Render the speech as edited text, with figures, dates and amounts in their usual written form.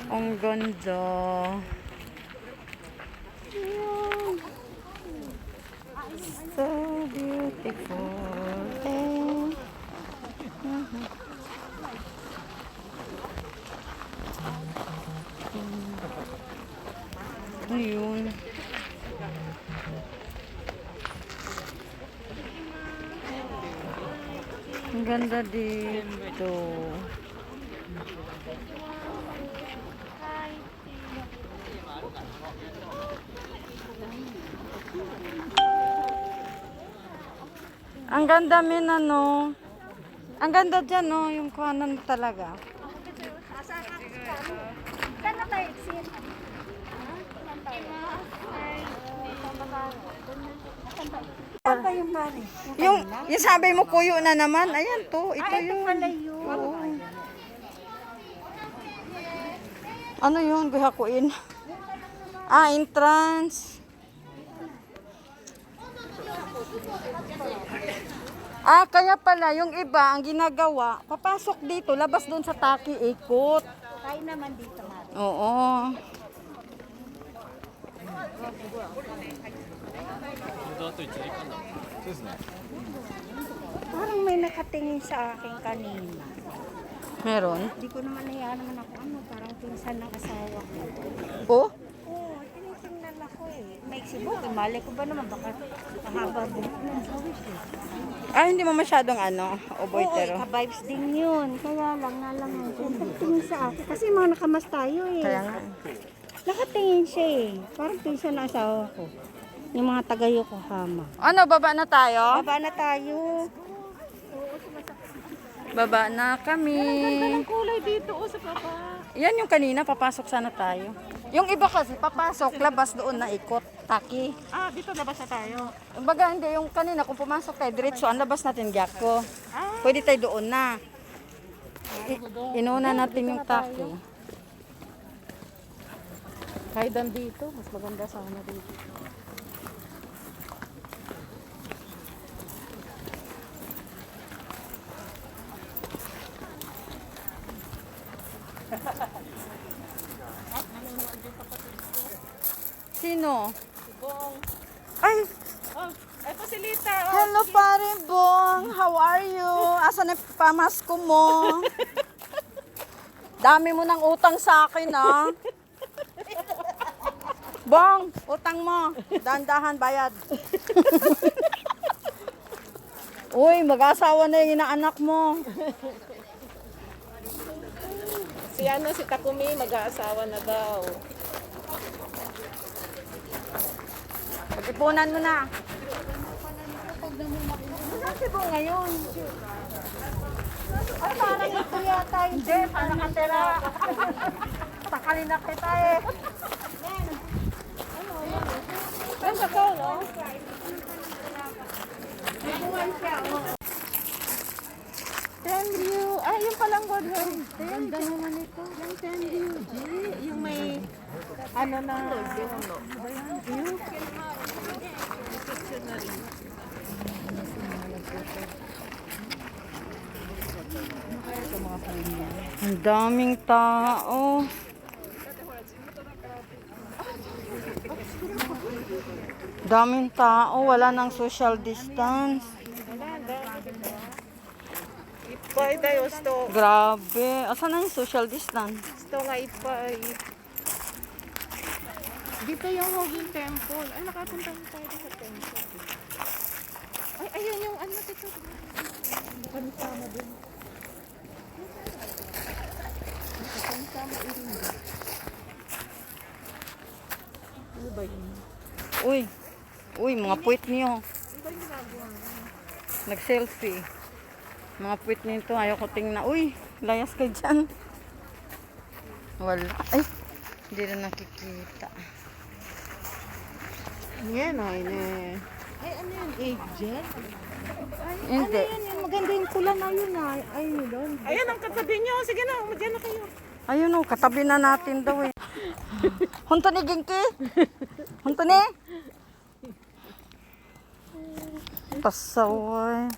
Ang ganda. So beautiful. Ayun. Ang ganda dito. Ang ganda min ano. Ang ganda dyan no, yung kuhanan talaga. Yung sabi mo kuyo na naman. Ayan to, ito yun. Oo. Ano yun? Bihakuin. Entrance. Kaya pala, yung iba, ang ginagawa, papasok dito, labas doon sa Taki, ikot. Kaya naman dito, Mari. Oo. Parang may nakatingin sa akin kanina. Meron? Hindi ko naman naman ako, parang pinsan ng asawa ko. Oh? Oo, tinitingnan ako eh. May sibuk, mali ko ba naman, baka mahaba buhok ng sawis eh. Hindi mo masyadong oboy Oo, pero. ka-vibes din yun. Kaya lang, nakatingin sa akin. Kasi mga nakamas tayo eh. Kaya nga. Nakatingin siya eh. Parang pinsan ng asawa ko. Yung mga taga Yokohama. Ano, baba na tayo? Baba na tayo. Baba na kami. Ang kulay dito sa baba. Yan yung kanina, papasok sana tayo. Yung iba kasi, papasok, labas doon na ikot, Taki. Dito labas na tayo. Baga hindi, yung kanina kung pumasok tayo diretso, ang labas natin Gyako. Pwede tayo doon na. Inuna natin yung Taki. Kahit dito, mas maganda sana dito. Sino? Bong. Ay, Ay, pasilita. hello pare Bong. How are you? Asan na pamasko mo? Dami mo ng utang sa akin Bong, utang mo. Dahan-dahan bayad. Uy, mag-asawa na yung inaanak mo. Si Takumi, mag-aasawa na daw. Pag-ipunan mo na. Saan si Bong ngayon? Ay, parang ito yata. Hindi, parang katera. Sakalin na kita eh. Ano sa ko, no? Tenryu. Yung palang good one. Ganda naman ito. Yung Tenryu. Yung may na view. Ang daming tao. Daming tao, wala nang social distance. Ipay tayo, sto. Grabe. Asan na yung social distance? Sto nga ipay. Dito yung Hogin Temple. Ay, nakapunta na tayo sa temple. Ay, ayan yung dito. Pansama din. Pansama irinda. Ano ba yun? Uy, mga puwit niyo. Nag-selfie. Mga puwit niyo ito, ayaw ko tingnan. Uy, layas ka dyan. Wala. Ay, hindi na nakikita. Yan o, ine. Ay, ano yun? Agent? Hindi. Ano yun? Yung maganda yung pula na yun na. Ay, yun. Ayan ang katabi nyo. Sige na, madyan na kayo. Ayun katabi na natin daw eh. Hunto ni Ginky? Hunto ni? Pasaway.